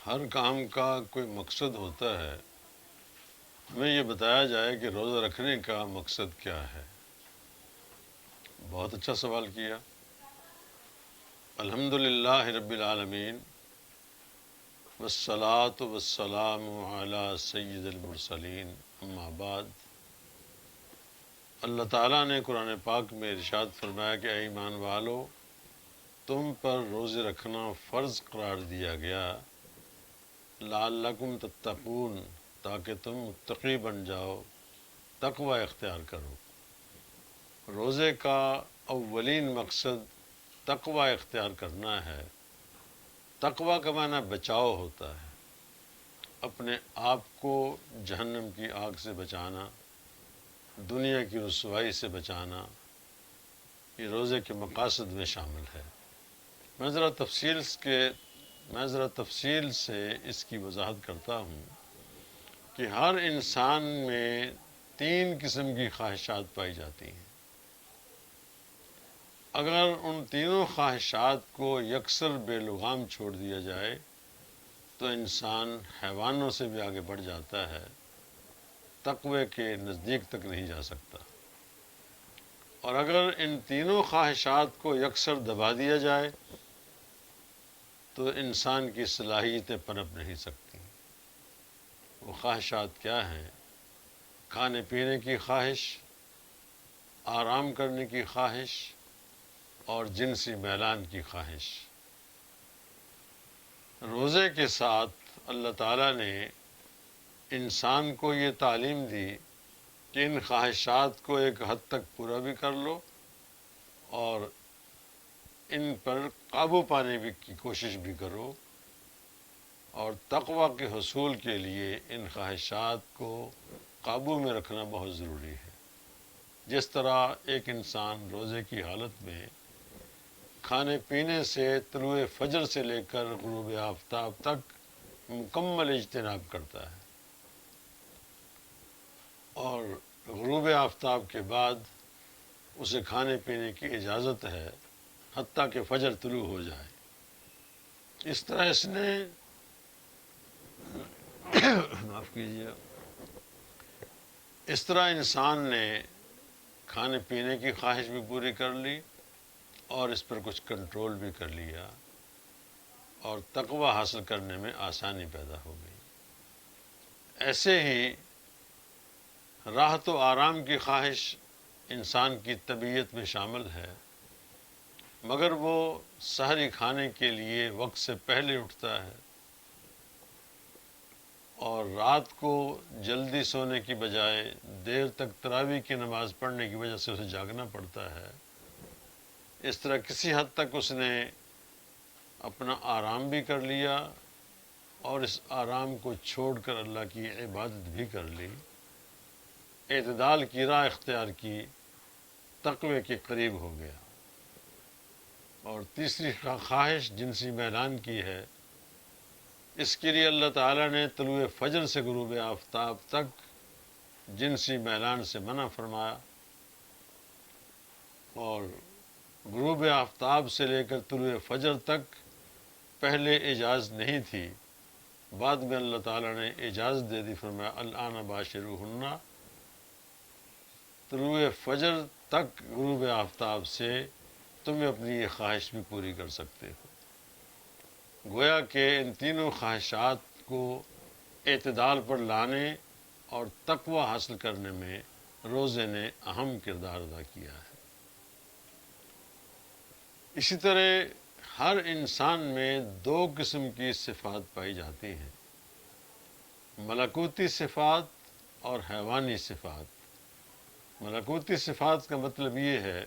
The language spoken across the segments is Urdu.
ہر کام کا کوئی مقصد ہوتا ہے. ہمیں یہ بتایا جائے کہ روزہ رکھنے کا مقصد کیا ہے. بہت اچھا سوال کیا. الحمدللہ رب العالمین والصلاة والسلام علی سید المرسلین اما بعد. اللہ تعالیٰ نے قرآن پاک میں ارشاد فرمایا کہ اے ایمان والو، تم پر روزے رکھنا فرض قرار دیا گیا لعلکم تتقون، تاکہ تم متقی بن جاؤ، تقوی اختیار کرو. روزے کا اولین مقصد تقوی اختیار کرنا ہے. تقوی کا معنی بچاؤ ہوتا ہے، اپنے آپ کو جہنم کی آگ سے بچانا، دنیا کی رسوائی سے بچانا. یہ روزے کے مقاصد میں شامل ہے. میں ذرا تفصیل سے اس کی وضاحت کرتا ہوں کہ ہر انسان میں 3 قسم کی خواہشات پائی جاتی ہیں. اگر ان تینوں خواہشات کو یکسر بے لگام چھوڑ دیا جائے تو انسان حیوانوں سے بھی آگے بڑھ جاتا ہے، تقوی کے نزدیک تک نہیں جا سکتا. اور اگر ان تینوں خواہشات کو یکسر دبا دیا جائے تو انسان کی صلاحیتیں پنپ نہیں سکتی. وہ خواہشات کیا ہیں؟ کھانے پینے کی خواہش، آرام کرنے کی خواہش اور جنسی میلان کی خواہش. روزے کے ساتھ اللہ تعالیٰ نے انسان کو یہ تعلیم دی کہ ان خواہشات کو ایک حد تک پورا بھی کر لو اور ان پر قابو پانے کی کوشش بھی کرو. اور تقوی کے حصول کے لیے ان خواہشات کو قابو میں رکھنا بہت ضروری ہے. جس طرح ایک انسان روزے کی حالت میں کھانے پینے سے طلوع فجر سے لے کر غروب آفتاب تک مکمل اجتناب کرتا ہے، اور غروب آفتاب کے بعد اسے کھانے پینے کی اجازت ہے حتیٰ کہ فجر طلوع ہو جائے. اس طرح اس نے معاف کیجیے، اس طرح انسان نے کھانے پینے کی خواہش بھی پوری کر لی اور اس پر کچھ کنٹرول بھی کر لیا، اور تقوی حاصل کرنے میں آسانی پیدا ہو گئی. ایسے ہی راحت و آرام کی خواہش انسان کی طبیعت میں شامل ہے، مگر وہ سحری کھانے کے لیے وقت سے پہلے اٹھتا ہے اور رات کو جلدی سونے کی بجائے دیر تک تراویح کی نماز پڑھنے کی وجہ سے اسے جاگنا پڑتا ہے. اس طرح کسی حد تک اس نے اپنا آرام بھی کر لیا اور اس آرام کو چھوڑ کر اللہ کی عبادت بھی کر لی، اعتدال کی راہ اختیار کی، تقوی کے قریب ہو گیا. اور تیسری خواہش جنسی میلان کی ہے. اس کے لیے اللہ تعالیٰ نے طلوع فجر سے غروب آفتاب تک جنسی میلان سے منع فرمایا، اور غروب آفتاب سے لے کر طلوع فجر تک پہلے اجازت نہیں تھی، بعد میں اللہ تعالیٰ نے اجازت دے دی. فرمایا الآن باشروہن، طلوع فجر تک غروب آفتاب سے تم اپنی یہ خواہش بھی پوری کر سکتے ہو. گویا کہ ان تینوں خواہشات کو اعتدال پر لانے اور تقوی حاصل کرنے میں روزے نے اہم کردار ادا کیا ہے. اسی طرح ہر انسان میں 2 قسم کی صفات پائی جاتی ہیں، ملکوتی صفات اور حیوانی صفات. ملکوتی صفات کا مطلب یہ ہے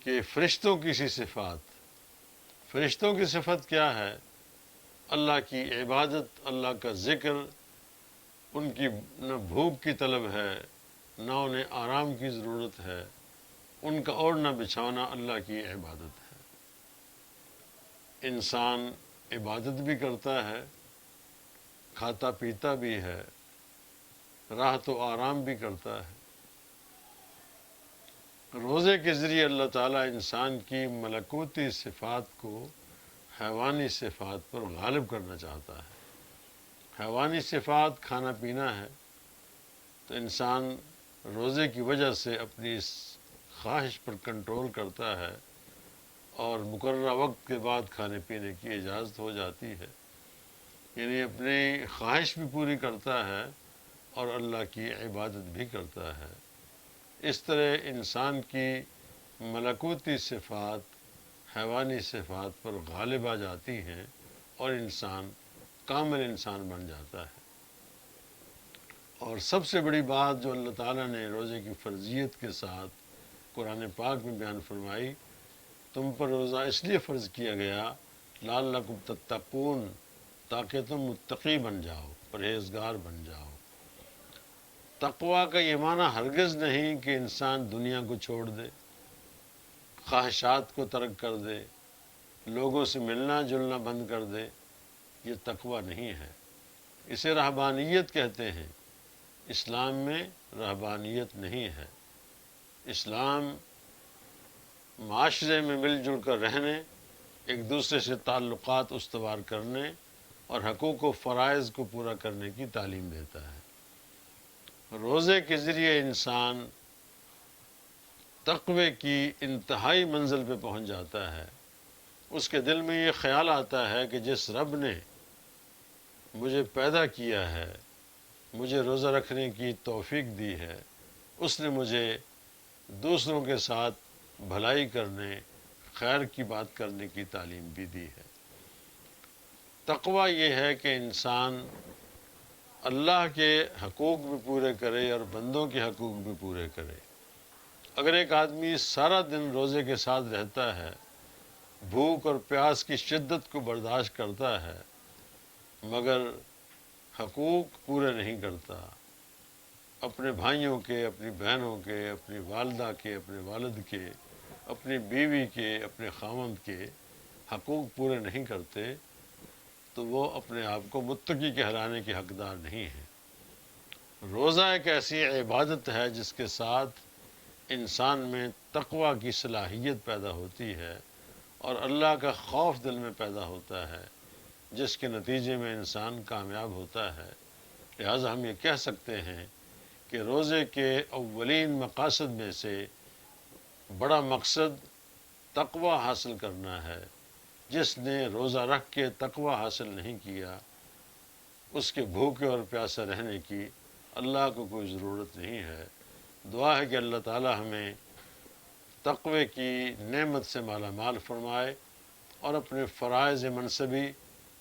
کہ فرشتوں کی سی صفات. فرشتوں کی صفت کیا ہے؟ اللہ کی عبادت، اللہ کا ذکر. ان کی نہ بھوک کی طلب ہے، نہ انہیں آرام کی ضرورت ہے. ان کا اوڑھنا بچھانا اللہ کی عبادت ہے. انسان عبادت بھی کرتا ہے، کھاتا پیتا بھی ہے، راحت و آرام بھی کرتا ہے. روزے کے ذریعے اللہ تعالیٰ انسان کی ملکوتی صفات کو حیوانی صفات پر غالب کرنا چاہتا ہے۔ حیوانی صفات کھانا پینا ہے، تو انسان روزے کی وجہ سے اپنی اس خواہش پر کنٹرول کرتا ہے اور مقررہ وقت کے بعد کھانے پینے کی اجازت ہو جاتی ہے، یعنی اپنی خواہش بھی پوری کرتا ہے اور اللہ کی عبادت بھی کرتا ہے۔ اس طرح انسان کی ملکوتی صفات حیوانی صفات پر غالب آ جاتی ہیں اور انسان کامل انسان بن جاتا ہے۔ اور سب سے بڑی بات جو اللہ تعالیٰ نے روزے کی فرضیت کے ساتھ قرآن پاک میں بیان فرمائی، تم پر روزہ اس لیے فرض کیا گیا لعلکم تتقون، تاکہ تم متقی بن جاؤ، پرہیزگار بن جاؤ۔ تقویٰ کا یہ معنی ہرگز نہیں کہ انسان دنیا کو چھوڑ دے، خواہشات کو ترک کر دے، لوگوں سے ملنا جلنا بند کر دے، یہ تقویٰ نہیں ہے، اسے رہبانیت کہتے ہیں۔ اسلام میں رہبانیت نہیں ہے۔ اسلام معاشرے میں مل جل کر رہنے، ایک دوسرے سے تعلقات استوار کرنے اور حقوق و فرائض کو پورا کرنے کی تعلیم دیتا ہے۔ روزے کے ذریعے انسان تقوی کی انتہائی منزل پہ پہنچ جاتا ہے۔ اس کے دل میں یہ خیال آتا ہے کہ جس رب نے مجھے پیدا کیا ہے، مجھے روزہ رکھنے کی توفیق دی ہے، اس نے مجھے دوسروں کے ساتھ بھلائی کرنے، خیر کی بات کرنے کی تعلیم بھی دی ہے۔ تقویٰ یہ ہے کہ انسان اللہ کے حقوق بھی پورے کرے اور بندوں کے حقوق بھی پورے کرے۔ اگر ایک آدمی سارا دن روزے کے ساتھ رہتا ہے، بھوک اور پیاس کی شدت کو برداشت کرتا ہے، مگر حقوق پورے نہیں کرتا، اپنے بھائیوں کے، اپنی بہنوں کے، اپنی والدہ کے، اپنے والد کے، اپنی بیوی کے، اپنے خاوند کے حقوق پورے نہیں کرتے، تو وہ اپنے آپ کو متقی کہلانے کے حقدار نہیں ہیں۔ روزہ ایک ایسی عبادت ہے جس کے ساتھ انسان میں تقویٰ کی صلاحیت پیدا ہوتی ہے اور اللہ کا خوف دل میں پیدا ہوتا ہے، جس کے نتیجے میں انسان کامیاب ہوتا ہے۔ لہٰذا ہم یہ کہہ سکتے ہیں کہ روزے کے اولین مقاصد میں سے بڑا مقصد تقویٰ حاصل کرنا ہے۔ جس نے روزہ رکھ کے تقویٰ حاصل نہیں کیا، اس کے بھوکے اور پیاسے رہنے کی اللہ کو کوئی ضرورت نہیں ہے۔ دعا ہے کہ اللہ تعالی ہمیں تقوی کی نعمت سے مالا مال فرمائے اور اپنے فرائض منصبی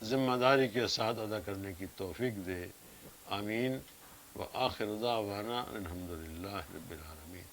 ذمہ داری کے ساتھ ادا کرنے کی توفیق دے۔ آمین۔ وآخر دعوانا الحمدللہ رب العالمین۔